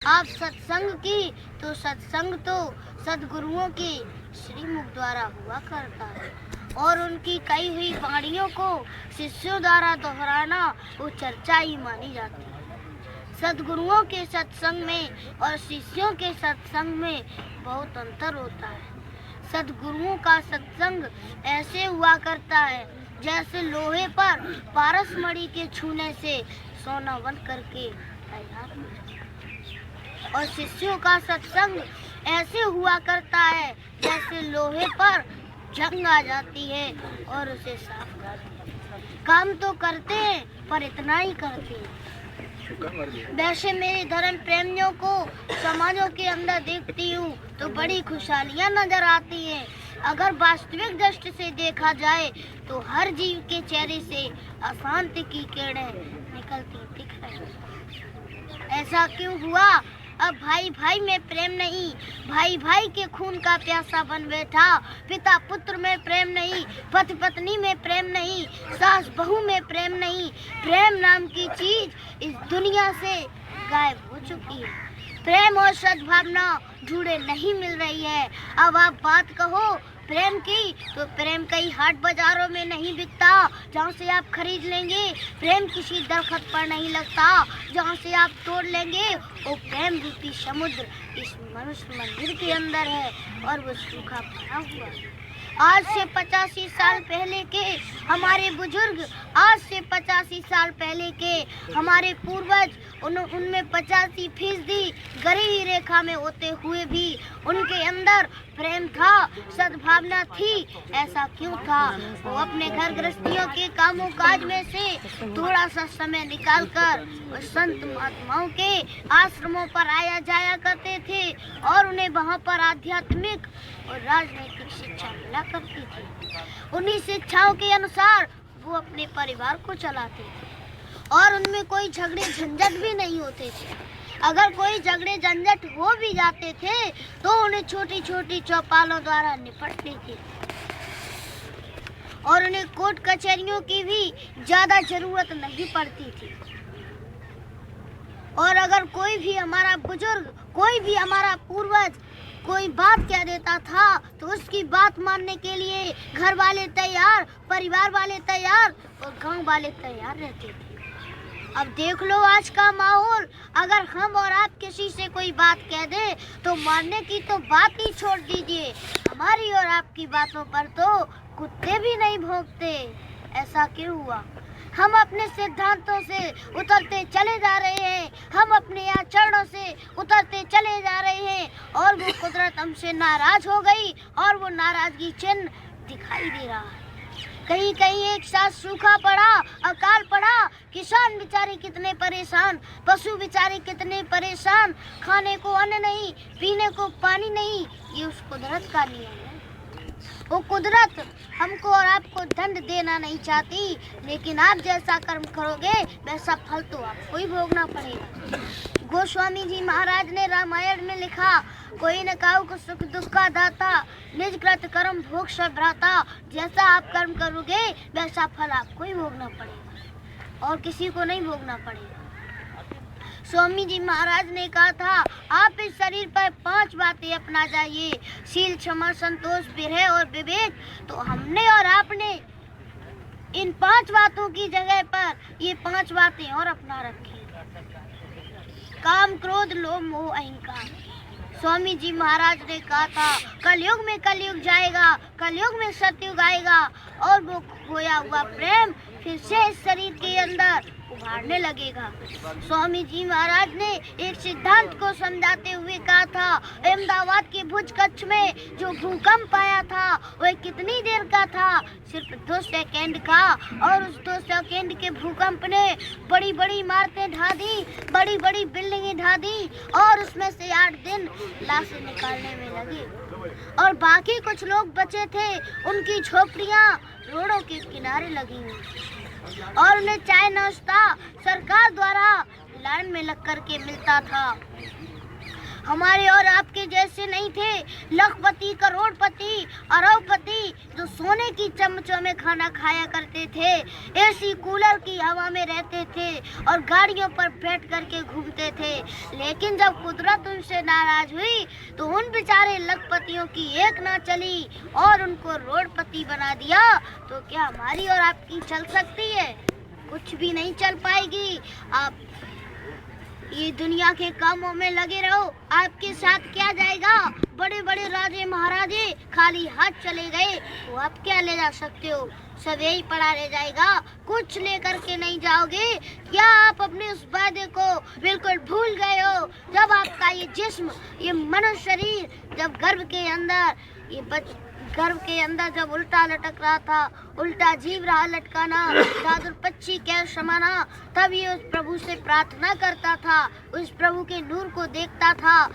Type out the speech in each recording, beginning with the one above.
आप सत्संग की तो सत्संग तो सद्गुरुओं के श्रीमुख द्वारा हुआ करता है और उनकी कही हुई वाणियों को शिष्यों द्वारा दोहराना वो चर्चा ही मानी जाती है। सद्गुरुओं के सत्संग में और शिष्यों के सत्संग में बहुत अंतर होता है। सद्गुरुओं का सत्संग ऐसे हुआ करता है जैसे लोहे पर पारस मणि के छूने से सोना बन करके तैयार हो जाता है और शिष्यों का सत्संग ऐसे हुआ करता है जैसे लोहे पर जंग आ जाती है और उसे साफ करती है। काम तो करते हैं पर इतना ही करते हैं। वैसे मेरे धर्म प्रेमियों को समाजों के अंदर देखती हूँ तो बड़ी खुशहालियाँ नजर आती हैं। अगर वास्तविक दृष्टि से देखा जाए तो हर जीव के चेहरे से अशांति की किरणें निकलती दिख रही। ऐसा क्यों हुआ? अब भाई भाई में प्रेम नहीं, भाई भाई के खून का प्यासा बन बैठा। पिता पुत्र में प्रेम नहीं, पति पत्नी में प्रेम नहीं, सास बहू में प्रेम नहीं। प्रेम नाम की चीज इस दुनिया से गायब हो चुकी है। प्रेम और सद्भावना जुड़े नहीं मिल रही है। अब आप बात कहो प्रेम की तो प्रेम कई हाट बाजारों में नहीं बिकता जहाँ से आप खरीद लेंगे। प्रेम किसी दरख्त पर नहीं लगता जहाँ से आप तोड़ लेंगे। वो प्रेम रूपी समुद्र इस मनुष्य मंदिर के अंदर है और वो सूखा पड़ा हुआ है। आज से 85 साल पहले के हमारे बुजुर्ग, आज से 85 साल पहले के हमारे पूर्वज, उनमें 85% गरीबी रेखा में होते हुए भी उनके अंदर प्रेम था, सद्भावना थी। ऐसा क्यों था? वो अपने घर गृहस्थियों के कामों काज में से थोड़ा सा समय निकालकर संत महात्माओं के आश्रमों पर आया जाया करते थे और उन्हें वहाँ पर आध्यात्मिक और राजनीतिक शिक्षा मिला करती थी। उन्हीं शिक्षाओं के अनुसार वो अपने परिवार को चलाते थे और उनमें कोई झगड़े झंझट भी नहीं होते थे। अगर कोई झगड़े झंझट हो भी जाते थे तो उन्हें छोटी छोटी चौपालों द्वारा निपटते थे और उन्हें कोर्ट कचहरियों की भी ज्यादा जरूरत नहीं पड़ती थी। और अगर कोई भी हमारा बुजुर्ग, कोई भी हमारा पूर्वज कोई बात कह देता था तो उसकी बात मानने के लिए घर वाले तैयार, परिवार वाले तैयार और गांव वाले तैयार रहते थे। अब देख लो आज का माहौल। अगर हम और आप किसी से कोई बात कह दें तो मानने की तो बात ही छोड़ दीजिए, हमारी और आपकी बातों पर तो कुत्ते भी नहीं भौंकते। ऐसा क्यों हुआ? हम अपने सिद्धांतों से उतरते चले जा रहे हैं, हम अपने आचरणों से उतरते चले जा रहे हैं और वो कुदरत हमसे नाराज हो गई और वो नाराजगी चिन्ह दिखाई दे रहा है। कहीं कहीं एक साथ सूखा पड़ा, अकाल पड़ा, किसान बेचारे कितने परेशान, पशु बेचारे कितने परेशान। खाने को अन्न नहीं, पीने को पानी नहीं, ये उस कुदरत का नियम है। वो कुदरत हमको और आपको दंड देना नहीं चाहती, लेकिन आप जैसा कर्म करोगे वैसा फल तो आपको ही भोगना पड़ेगा। गोस्वामी जी महाराज ने रामायण में लिखा, कोई न काहू को सुख दुख का दाता, निज कृत कर्म भोग सब भ्राता। जैसा आप कर्म करोगे वैसा फल आपको ही भोगना पड़ेगा और किसी को नहीं भोगना पड़ेगा। स्वामी जी महाराज ने कहा था, आप इस शरीर पर 5 बातें अपना जाइए, शील, क्षमा, संतोष, विरह और विवेक। तो हमने और आपने इन 5 बातों की जगह पर ये 5 बातें और अपना रखी, काम, क्रोध, लोभ, मोह, अहंकार। स्वामी जी महाराज ने कहा था, कलयुग में कलयुग जाएगा, कलयुग में सतयुग आएगा और वो खोया हुआ प्रेम फिर से इस शरीर के अंदर उभारने लगेगा। स्वामी जी महाराज ने एक सिद्धांत को समझाते हुए कहा था, अहमदाबाद के भुज कच्छ में जो भूकंप आया था वह कितनी देर का था? सिर्फ 2 सेकेंड का। और उस 2 सेकेंड के भूकंप ने बड़ी बड़ी इमारतें ढा दी, बड़ी बड़ी बिल्डिंगें ढा दी और उसमें से 8 दिन लाशें निकालने में लगे और बाकी कुछ लोग बचे थे, उनकी झोपड़ियां रोडों के किनारे लगी हुई और उन्हें चाय नाश्ता सरकार द्वारा लाइन में लग कर के मिलता था। हमारे और आपके जैसे नहीं थे लखपति, करोड़पति, अरबपति जो सोने की चमचों में खाना खाया करते थे, एसी कूलर की हवा में रहते थे और गाड़ियों पर बैठ करके घूमते थे। लेकिन जब कुदरत उनसे नाराज हुई तो उन बेचारे लखपतियों की एक ना चली और उनको रोडपति बना दिया। तो क्या हमारी और आपकी चल सकती है? कुछ भी नहीं चल पाएगी। आप ये दुनिया के कामों में लगे रहो, आपके साथ क्या जाएगा? बड़े बड़े राजे महाराजे खाली हाथ चले गए, तो आप क्या ले जा सकते हो? सब यही पड़ा रह जाएगा, कुछ लेकर के नहीं जाओगे। क्या आप अपने उस वादे को बिल्कुल भूल गए हो? जब आपका ये जिस्म, ये मनुष्य शरीर जब गर्भ के अंदर जब उल्टा लटक रहा था, उल्टा जीव रहा लटकाना, दादुर पक्षी क्या समाना, तब ये उस प्रभु से प्रार्थना करता था, उस प्रभु के नूर को देखता था,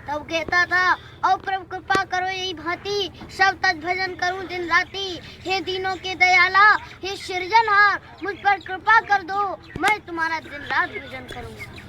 तब कहता था, ओ प्रभु कृपा करो यही भांति सब तज भजन करूं दिन राती। हे दीनों के दयाला, हे सृजनहार, मुझ पर कृपा कर दो, मैं तुम्हारा दिन रात भजन करूंगा।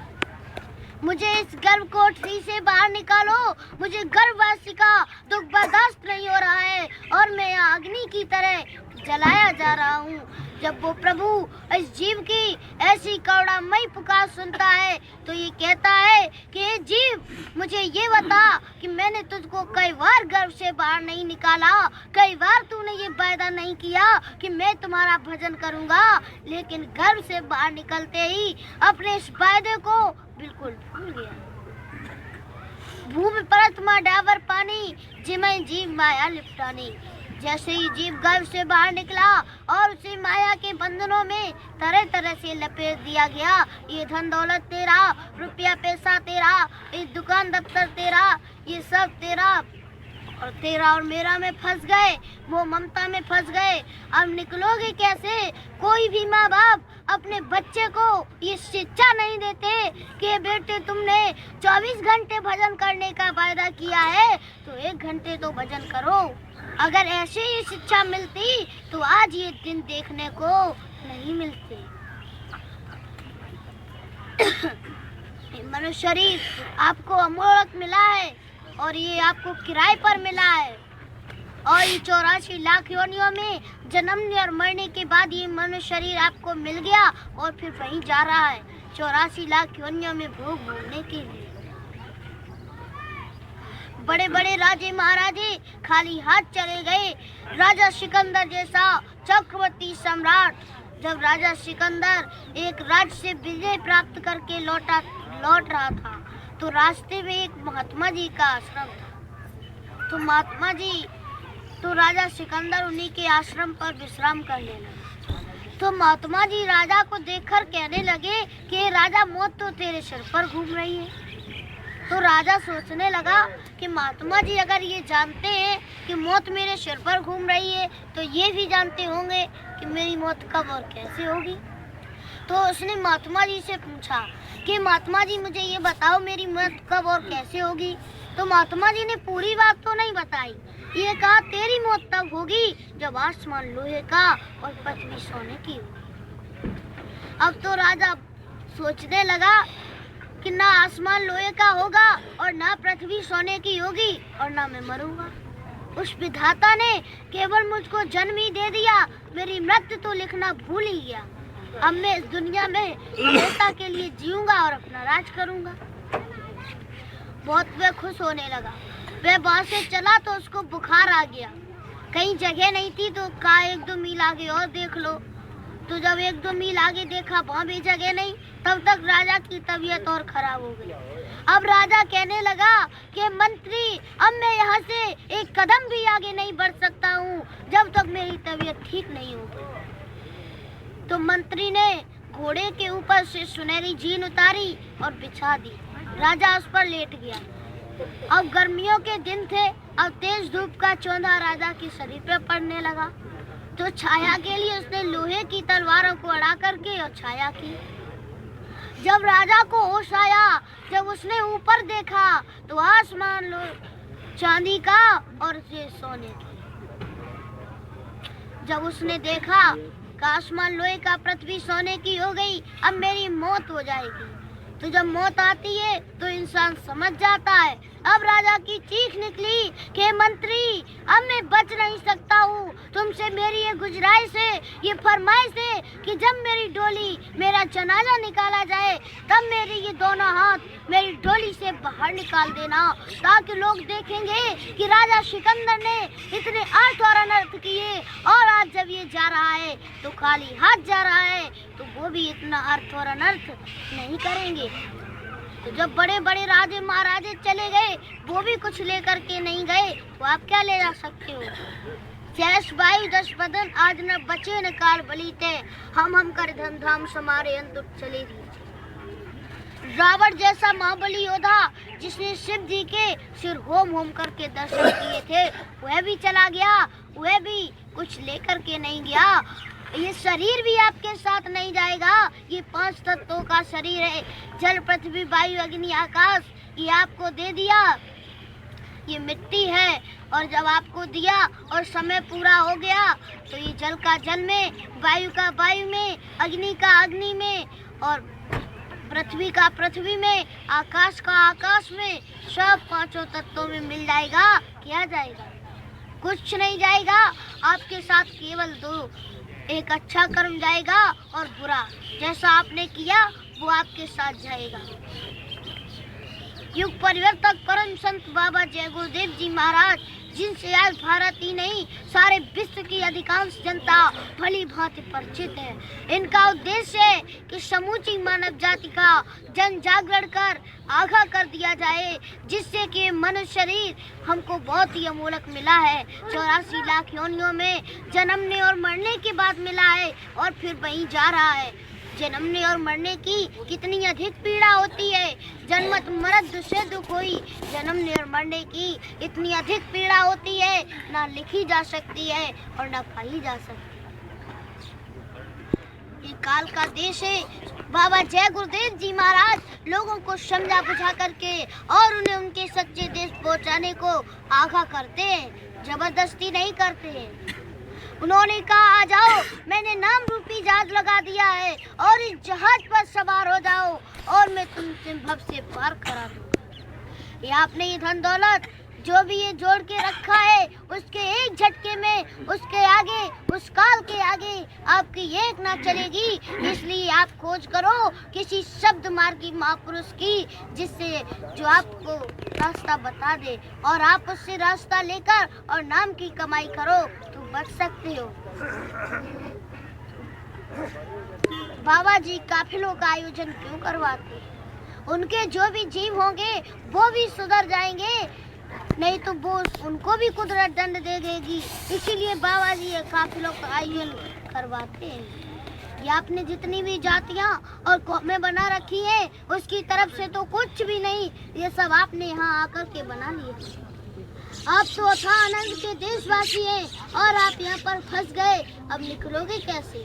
मुझे इस गर्भ कोठरी से बाहर निकालो, मुझे गर्भवासी का दुख बर्दाश्त नहीं हो रहा है और मैं यहाँ अग्नि की तरह जलाया जा रहा हूँ। जब वो प्रभु इस जीव की ऐसी करुणामयी पुकार सुनता है तो ये कहता है कि हे जीव, मुझे ये बता कि मैंने तुझको कई बार गर्भ से बाहर नहीं निकाला, कई बार तूने ये वायदा नहीं किया कि मैं तुम्हारा भजन करूँगा, लेकिन गर्भ से बाहर निकलते ही अपने इस वायदे को बिल्कुल भूल गया। भूमि परत मा डाबर पानी, जिमय जीव माया लिपटानी। जैसे ही जीव गर्भ से बाहर निकला और उसे माया के बंधनों में तरह तरह से लपेट दिया गया। ये धन दौलत तेरा, रुपया पैसा तेरा, ये दुकान दफ्तर तेरा, ये सब तेरा और मेरा में फंस गए, वो ममता में फंस गए। अब निकलोगे कैसे? कोई भी माँ बाप अपने बच्चे को ये शिक्षा नहीं देते कि बेटे तुमने 24 घंटे भजन करने का वायदा किया है तो 1 घंटे तो भजन करो। अगर ऐसे ही शिक्षा मिलती तो आज ये दिन देखने को नहीं मिलते। मनुष्य शरीर आपको अमोलक मिला है और ये आपको किराए पर मिला है और ये 84 लाख योनियों में जन्मने और मरने के बाद ये मनुष्य शरीर आपको मिल गया और फिर वहीं जा रहा है 84 लाख योनियों में भोग भोगने के लिए। बड़े बड़े राजे महाराजे खाली हाथ चले गए। राजा सिकंदर जैसा चक्रवर्ती सम्राट, जब राजा सिकंदर एक राज्य से विजय प्राप्त करके लौट रहा था तो रास्ते में एक महात्मा जी का आश्रम था। तो राजा सिकंदर उन्हीं के आश्रम पर विश्राम करने लगा। तो महात्मा जी राजा को देखकर कहने लगे कि राजा, मौत तो तेरे सिर पर घूम रही है। तो राजा सोचने लगा कि महात्मा जी अगर ये जानते हैं कि मौत मेरे सिर पर घूम रही है तो ये भी जानते होंगे कि मेरी मौत कब और कैसे होगी। तो उसने महात्मा जी से पूछा कि महात्मा जी मुझे ये बताओ मेरी मौत कब और कैसे होगी। तो महात्मा जी ने पूरी बात तो नहीं बताई, ये कहा तेरी मौत तब होगी जब आसमान लोहे का और पृथ्वी सोने की होगी। अब तो राजा सोचने लगा कि ना आसमान लोहे का होगा और ना पृथ्वी सोने की होगी और ना मैं मरूंगा। उस विधाता ने केवल मुझको जन्म ही दे दिया, मेरी मृत्यु तो लिखना भूल ही गया। अब मैं इस दुनिया में हमेशा के लिए जीऊंगा और अपना राज करूंगा। बहुत वह खुश होने लगा। वह वहां से चला तो उसको बुखार आ गया। कहीं जगह नहीं थी तो कहा 1-2 मील आगे और देख लो। तो जब 1-2 मील आगे देखा वहाँ भी जगह नहीं, तब तक राजा की तबीयत और खराब हो गई। अब राजा कहने लगा कि मंत्री, अब मैं यहाँ से एक कदम भी आगे नहीं बढ़ सकता हूँ जब तक मेरी तबीयत ठीक नहीं होगी। तो मंत्री ने घोड़े के ऊपर से सुनहरी जीन उतारी और बिछा दी। राजा उस पर लेट गया। अब गर्मियों के दिन थे, अब तेज धूप का चौंधा राजा के शरीर पर पड़ने लगा। तो छाया के लिए उसने लोहे की तलवारों को अड़ा करके और छाया की। जब राजा को होश आया, जब उसने ऊपर देखा तो आसमान चांदी का और सोने की। जब उसने देखा कि आसमान लोहे का, पृथ्वी सोने की हो गई, अब मेरी मौत हो जाएगी। तो जब मौत आती है तो इंसान समझ जाता है। अब राजा की चीख निकली कि मंत्री, अब मैं बच नहीं सकता हूँ। तुमसे मेरी ये गुजारिश है, ये फरमाइश है कि जब मेरी डोली, मेरा जनाजा निकाला जाए, तब मेरे ये दोनों हाथ मेरी डोली से बाहर निकाल देना, ताकि लोग देखेंगे कि राजा सिकंदर ने इतने अर्थ और अनर्थ किए, और आज जब ये जा रहा है तो खाली हाथ जा रहा है, तो वो भी इतना अर्थ और अनर्थ नहीं करेंगे। तो जब बड़े बड़े राजे महाराजे चले गए, वो भी कुछ लेकर के नहीं गए, तो आप क्या ले जा सकते हो। जैस वायु दस बदन आज न बचे न काल बलीते, हम कर धन धाम समारे अंत चले दी। रावण जैसा महाबली योद्धा जिसने शिव जी के सिर होम होम करके दर्शन किए थे, वह भी चला गया, वह भी कुछ लेकर के नहीं गया। ये शरीर भी आपके साथ नहीं जाएगा। ये 5 तत्वों का शरीर है, जल पृथ्वी वायु अग्नि आकाश, ये आपको दे दिया। ये मिट्टी है, और जब आपको दिया और समय पूरा हो गया, तो ये जल का जल में, वायु का वायु में, अग्नि का अग्नि में, और पृथ्वी का पृथ्वी में, आकाश का आकाश में, सब 5 तत्वों में मिल जाएगा। क्या जाएगा? कुछ नहीं जाएगा। आपके साथ केवल 2, एक अच्छा कर्म जाएगा और बुरा, जैसा आपने किया वो आपके साथ जाएगा। युग परिवर्तक परम संत बाबा जय गुरुदेव जी महाराज, जिनसे आज भारत ही नहीं सारे विश्व की अधिकांश जनता भली भांति परिचित है। इनका उद्देश्य है कि समूची मानव जाति का जन जागरण कर आगाह कर दिया जाए, जिससे कि मनुष्य शरीर हमको बहुत ही अमूल्य मिला है। 84 लाख योनियों में जन्मने और मरने के बाद मिला है, और फिर वहीं जा रहा है। जन्मने और मरने की कितनी अधिक पीड़ा होती है। जन्मत मरद से दुख हुई, जन्मने और मरने की इतनी अधिक पीड़ा होती है, ना लिखी जा सकती है और ना पाई जा सकती। ये काल का देश है। बाबा जय गुरुदेव जी महाराज लोगों को समझा बुझा करके और उन्हें उनके सच्चे देश पहुंचाने को आगाह करते हैं, जबरदस्ती नहीं करते हैं। उन्होंने कहा, आ जाओ, मैंने नाम रूपी जहाज लगा दिया है, और इस जहाज पर सवार हो जाओ, और मैं तुमसे भव से पार करा दूंगा। ये आपने ये धन दौलत जो भी ये जोड़ के रखा है, उसके एक झटके में, उसके आगे, उस काल के आगे आपकी एक ना चलेगी। इसलिए आप खोज करो किसी शब्द मार्गी महापुरुष की, जिससे जो आपको रास्ता बता दे, और आप उससे रास्ता लेकर और नाम की कमाई करो तो बच सकते हो। बाबा जी काफिलों का आयोजन क्यों करवाते हैं? उनके जो भी जीव होंगे वो भी सुधर जाएंगे, नहीं तो वो उनको भी कुदरत दंड दे देगी। इसीलिए बाबा जी काफिलों का आयोजन करवाते हैं। ये आपने जितनी भी जातियां और कौमें बना रखी हैं, उसकी तरफ से तो कुछ भी नहीं, ये सब आपने यहाँ आकर के बना लिए। आप तो अथाह आनंद के देशवासी हैं, और आप यहाँ पर फंस गए, अब निकलोगे कैसे?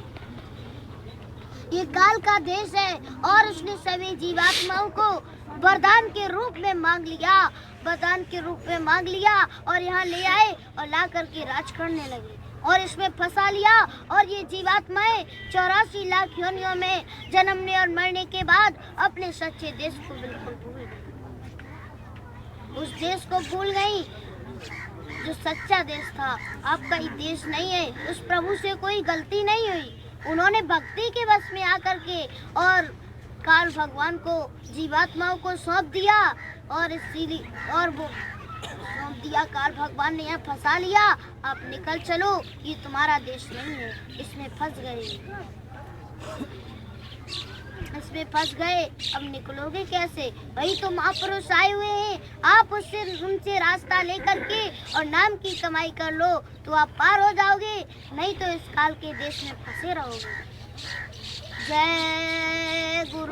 ये काल का देश है, और उसने सभी जीवात्माओं को वरदान के रूप में मांग लिया, वरदान के रूप में मांग लिया, और यहाँ ले आए और ला करके राज करने लगे, और इसमें फंसा लिया। और ये जीवात्माएं 84 लाख योनियों में जन्मने और मरने के बाद अपने सच्चे देश को बिल्कुल भूल गई। उस देश को भूल गई जो सच्चा देश था। आपका ही देश नहीं है। उस प्रभु से कोई गलती नहीं हुई। उन्होंने भक्ति के वश में आकर के और काल भगवान को, जीवात्माओं को सौंप दिया, और इसीलिए और वो सौंप दिया, काल भगवान ने यहाँ फंसा लिया। आप निकल चलो, ये तुम्हारा देश नहीं है, इसमें फंस गए, इसमें फंस गए, अब निकलोगे कैसे? वही तो महापुरुष आए हुए हैं, आप उससे उनसे रास्ता लेकर के और नाम की कमाई कर लो तो आप पार हो जाओगे, नहीं तो इस काल के देश में फंसे रहोगे। जय गुरु।